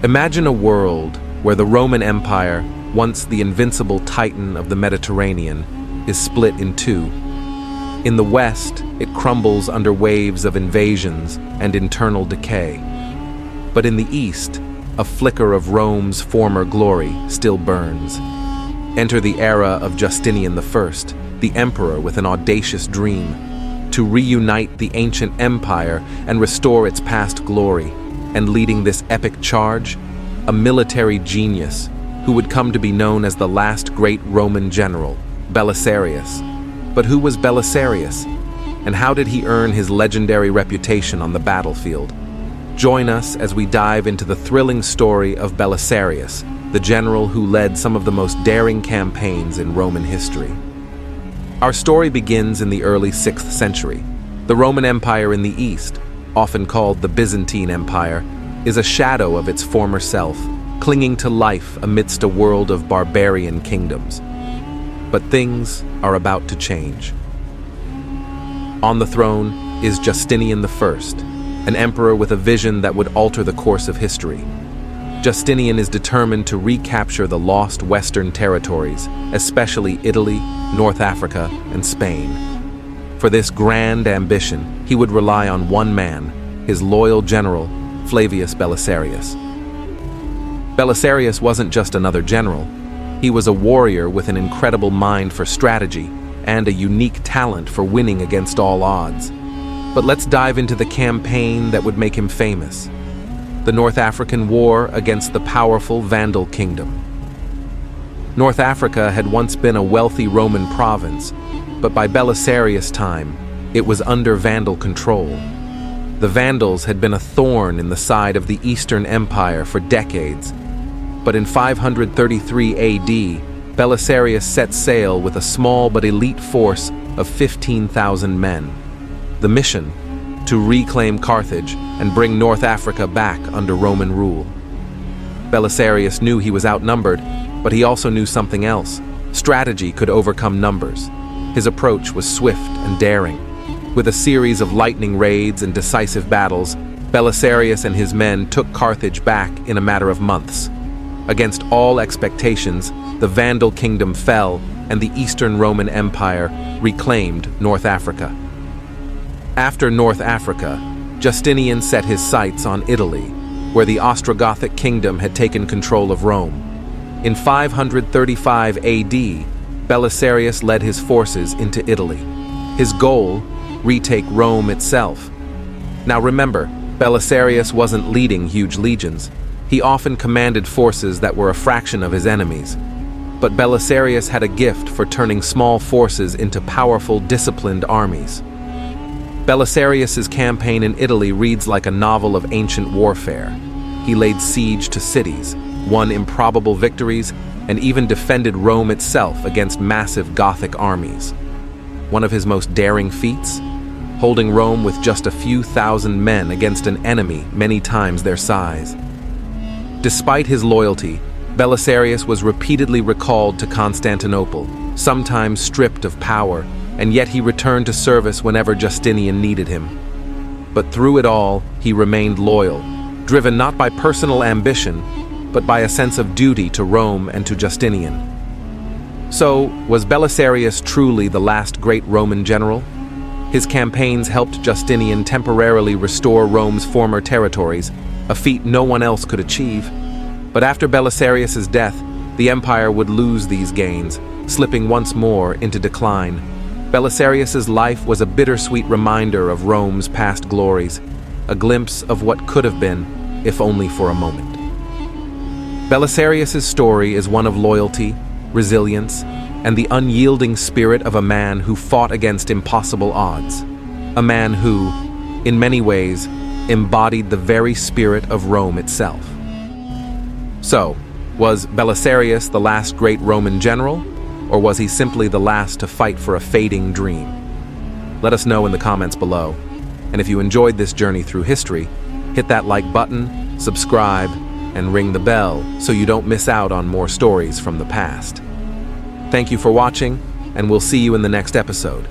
Imagine a world where the Roman Empire, once the invincible titan of the Mediterranean, is split in two. In the west, it crumbles under waves of invasions and internal decay. But in the east, a flicker of Rome's former glory still burns. Enter the era of Justinian I, the emperor with an audacious dream to reunite the ancient empire and restore its past glory. And leading this epic charge, a military genius who would come to be known as the last great Roman general, Belisarius. But who was Belisarius, and how did he earn his legendary reputation on the battlefield? Join us as we dive into the thrilling story of Belisarius, the general who led some of the most daring campaigns in Roman history. Our story begins in the early 6th century. The Roman Empire in the east, often called the Byzantine Empire, is a shadow of its former self, clinging to life amidst a world of barbarian kingdoms. But things are about to change. On the throne is Justinian I, an emperor with a vision that would alter the course of history. Justinian is determined to recapture the lost Western territories, especially Italy, North Africa, and Spain. For this grand ambition, he would rely on one man, his loyal general, Flavius Belisarius. Belisarius wasn't just another general. He was a warrior with an incredible mind for strategy and a unique talent for winning against all odds. But let's dive into the campaign that would make him famous: the North African War against the powerful Vandal kingdom. North Africa had once been a wealthy Roman province, but by Belisarius' time, it was under Vandal control. The Vandals had been a thorn in the side of the Eastern Empire for decades, but in 533 AD, Belisarius set sail with a small but elite force of 15,000 men. The mission: to reclaim Carthage and bring North Africa back under Roman rule. Belisarius knew he was outnumbered, but he also knew something else. Strategy could overcome numbers. His approach was swift and daring. With a series of lightning raids and decisive battles, Belisarius and his men took Carthage back in a matter of months. Against all expectations, the Vandal kingdom fell and the Eastern Roman Empire reclaimed North Africa. After North Africa, Justinian set his sights on Italy, where the Ostrogothic kingdom had taken control of Rome. In 535 AD, Belisarius led his forces into Italy. His goal: retake Rome itself. Now remember, Belisarius wasn't leading huge legions. He often commanded forces that were a fraction of his enemies. But Belisarius had a gift for turning small forces into powerful, disciplined armies. Belisarius's campaign in Italy reads like a novel of ancient warfare. He laid siege to cities, won improbable victories, and even defended Rome itself against massive Gothic armies. One of his most daring feats? Holding Rome with just a few thousand men against an enemy many times their size. Despite his loyalty, Belisarius was repeatedly recalled to Constantinople, sometimes stripped of power, and yet he returned to service whenever Justinian needed him. But through it all, he remained loyal, driven not by personal ambition, but by a sense of duty to Rome and to Justinian. So, was Belisarius truly the last great Roman general? His campaigns helped Justinian temporarily restore Rome's former territories, a feat no one else could achieve. But after Belisarius's death, the empire would lose these gains, slipping once more into decline. Belisarius's life was a bittersweet reminder of Rome's past glories, a glimpse of what could have been, if only for a moment. Belisarius's story is one of loyalty, resilience, and the unyielding spirit of a man who fought against impossible odds. A man who, in many ways, embodied the very spirit of Rome itself. So, was Belisarius the last great Roman general, or was he simply the last to fight for a fading dream? Let us know in the comments below. And if you enjoyed this journey through history, hit that like button, subscribe, and ring the bell so you don't miss out on more stories from the past. Thank you for watching, and we'll see you in the next episode.